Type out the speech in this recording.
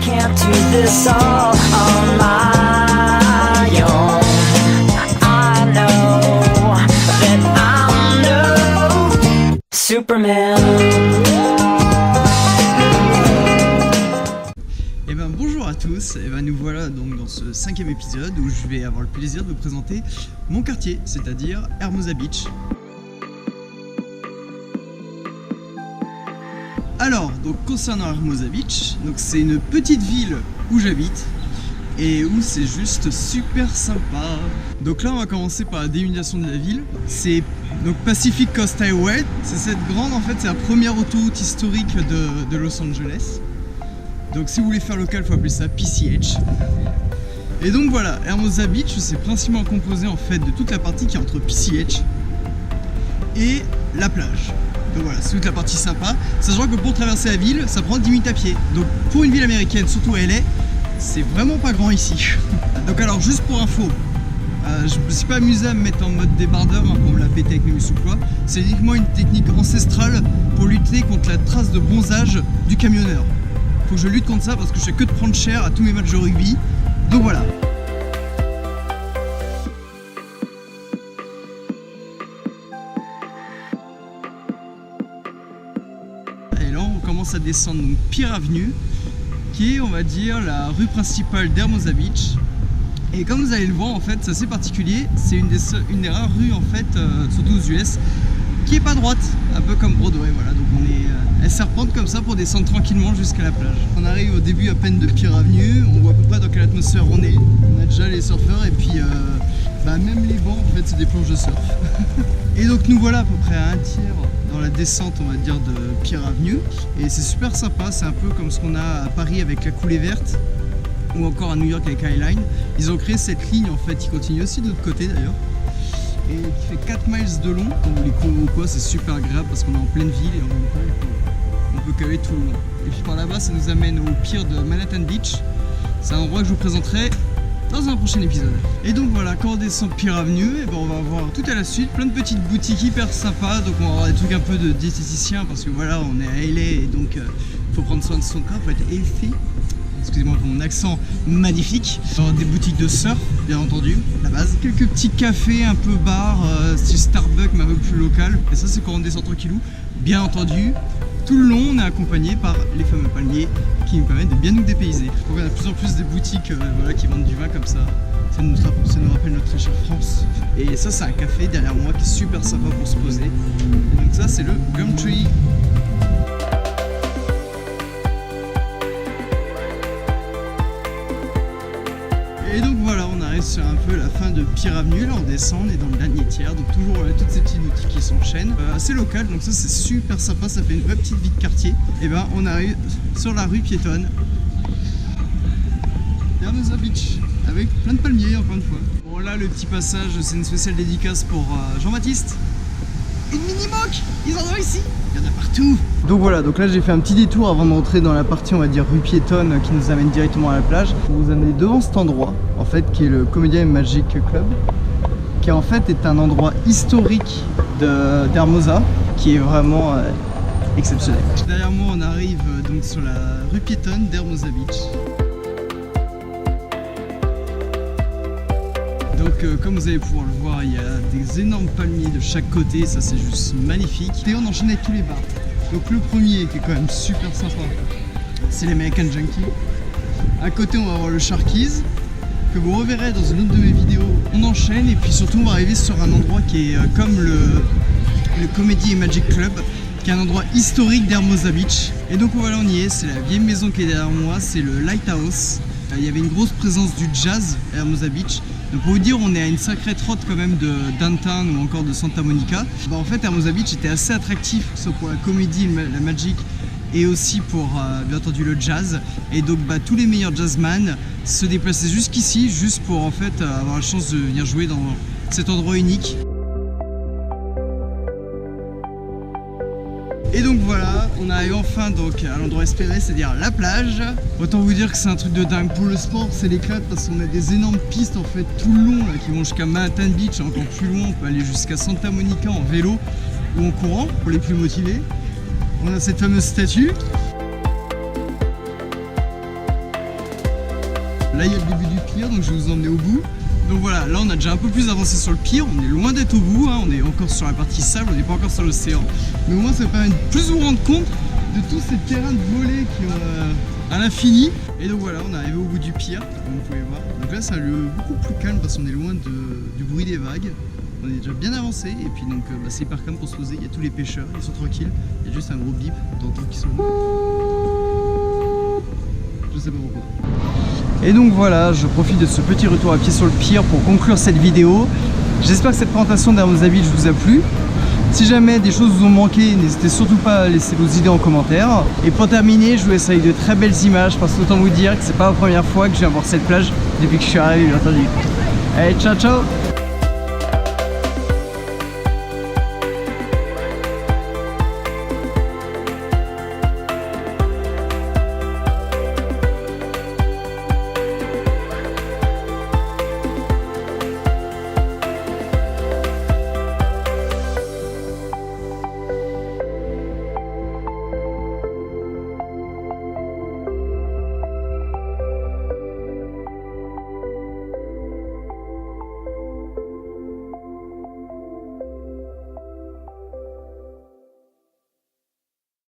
can't do this all on my own. I know that I'm no Superman. Et ben bonjour à tous, et ben nous voilà donc dans ce 5e épisode où je vais avoir le plaisir de vous présenter mon quartier, c'est-à-dire Hermosa Beach. Alors, donc concernant Hermosa Beach, donc c'est une petite ville où j'habite et où c'est juste super sympa. Donc là on va commencer par la délimitation de la ville. C'est donc Pacific Coast Highway, c'est cette grande, en fait c'est la première autoroute historique de Los Angeles. Donc si vous voulez faire local, il faut appeler ça PCH. Et donc voilà, Hermosa Beach c'est principalement composé en fait de toute la partie qui est entre PCH et la plage. Donc voilà, c'est toute la partie sympa, sachant que pour traverser la ville, ça prend 10 minutes à pied. Donc pour une ville américaine, surtout à LA, c'est vraiment pas grand ici. Donc alors juste pour info, je me suis pas amusé à me mettre en mode débardeur pour me la péter avec mes muscles ou quoi. C'est uniquement une technique ancestrale pour lutter contre la trace de bronzage du camionneur. Faut que je lutte contre ça parce que je fais que de prendre cher à tous mes matchs de rugby. Donc voilà. Et là on commence à descendre donc Pier Avenue, qui est on va dire la rue principale d'Hermosa Beach. Et comme vous allez le voir en fait, c'est assez particulier. C'est une des rares rues en fait, surtout aux US, qui est pas droite, un peu comme Broadway. Voilà, donc elle serpente comme ça pour descendre tranquillement jusqu'à la plage. On arrive au début à peine de Pier Avenue, on voit à peu près dans quelle atmosphère on est. On a déjà les surfeurs et puis même les bancs en fait c'est des planches de surf. Et donc nous voilà à peu près à un tiers dans la descente on va dire de Pier Avenue. Et c'est super sympa, c'est un peu comme ce qu'on a à Paris avec la coulée verte ou encore à New York avec High Line. Ils ont créé cette ligne en fait qui continue aussi de l'autre côté d'ailleurs. Et qui fait 4 miles de long. Quand vous les courez ou quoi, c'est super agréable parce qu'on est en pleine ville et en même temps on peut caler tout le long. Et puis par là-bas, ça nous amène au pier de Manhattan Beach. C'est un endroit que je vous présenterai dans un prochain épisode. Et donc voilà, quand on descend Pier Avenue, et on va voir tout à la suite plein de petites boutiques hyper sympas. Donc on va avoir des trucs un peu de diététicien parce que voilà, on est à LA et donc faut prendre soin de son corps, faut être healthy. Excusez-moi pour mon accent magnifique. Dans des boutiques de surf, bien entendu, la base. Quelques petits cafés, un peu bars, style Starbucks, mais un peu plus local. Et ça, c'est quand on descend tranquillou. Bien entendu, tout le long, on est accompagné par les fameux palmiers qui nous permettent de bien nous dépayser. Donc, on a de plus en plus des boutiques qui vendent du vin comme ça. Ça nous rappelle notre très chère France. Et ça, c'est un café derrière moi qui est super sympa pour se poser. Et donc ça, c'est le Gumtree. Et donc voilà, on arrive sur un peu la fin de Pier Avenue, là on descend, on est dans le dernier tiers, donc toujours toutes ces petites boutiques qui s'enchaînent, assez local, donc ça c'est super sympa, ça fait une vraie petite vie de quartier. Et on arrive sur la rue piétonne Hermosa Beach, avec plein de palmiers encore une fois. Bon là le petit passage, c'est une spéciale dédicace pour Jean-Baptiste. Une mini-moque, ils en ont ici, il y en a partout. Donc voilà, donc là j'ai fait un petit détour avant de rentrer dans la partie on va dire rue piétonne qui nous amène directement à la plage. Pour vous amener devant cet endroit en fait qui est le Comedy Magic Club, qui en fait est un endroit historique d'Hermosa qui est vraiment exceptionnel. Derrière moi on arrive donc sur la rue piétonne d'Hermosa Beach. Donc comme vous allez pouvoir le voir, il y a des énormes palmiers de chaque côté, ça c'est juste magnifique. Et on enchaîne avec tous les bars. Donc le premier qui est quand même super sympa, c'est l'American Junkie. À côté on va avoir le Sharky's, que vous reverrez dans une autre de mes vidéos. On enchaîne et puis surtout on va arriver sur un endroit qui est comme le Comedy Magic Club, qui est un endroit historique d'Hermosa Beach. Et donc voilà, on y est, c'est la vieille maison qui est derrière moi, c'est le Lighthouse. Il y avait une grosse présence du jazz à Hermosa Beach. Donc pour vous dire, on est à une sacrée trotte quand même de downtown ou encore de Santa Monica. En fait, Hermosa Beach était assez attractif, que ce soit pour la comédie, la magic et aussi pour bien entendu le jazz. Et donc tous les meilleurs jazzman se déplaçaient jusqu'ici, juste pour en fait avoir la chance de venir jouer dans cet endroit unique. Et donc voilà, on arrive enfin donc à l'endroit espéré, c'est-à-dire la plage. Autant vous dire que c'est un truc de dingue. Pour le sport, c'est l'éclate parce qu'on a des énormes pistes en fait tout le long là, qui vont jusqu'à Manhattan Beach. Encore plus loin, on peut aller jusqu'à Santa Monica en vélo ou en courant pour les plus motivés. On a cette fameuse statue. Là il y a le début du pier, donc je vais vous emmener au bout. Donc voilà, là on a déjà un peu plus avancé sur le pier, on est loin d'être au bout, hein. On est encore sur la partie sable, on n'est pas encore sur l'océan. Mais au moins ça permet de plus vous rendre compte de tous ces terrains de volée qui ont à l'infini. Et donc voilà, on est arrivé au bout du pier, comme vous pouvez voir. Donc là c'est un lieu beaucoup plus calme parce qu'on est loin du bruit des vagues. On est déjà bien avancé et puis donc c'est hyper calme pour se poser, il y a tous les pêcheurs, ils sont tranquilles. Il y a juste un gros bip d'entendre qui sonne. Je sais pas pourquoi. Et donc voilà, je profite de ce petit retour à pied sur le pier pour conclure cette vidéo. J'espère que cette présentation d'Hermosa Beach vous a plu. Si jamais des choses vous ont manqué, n'hésitez surtout pas à laisser vos idées en commentaire. Et pour terminer, je vous laisse avec de très belles images parce que autant vous dire que c'est pas la première fois que je viens voir cette plage depuis que je suis arrivé, bien entendu. Allez, ciao ciao!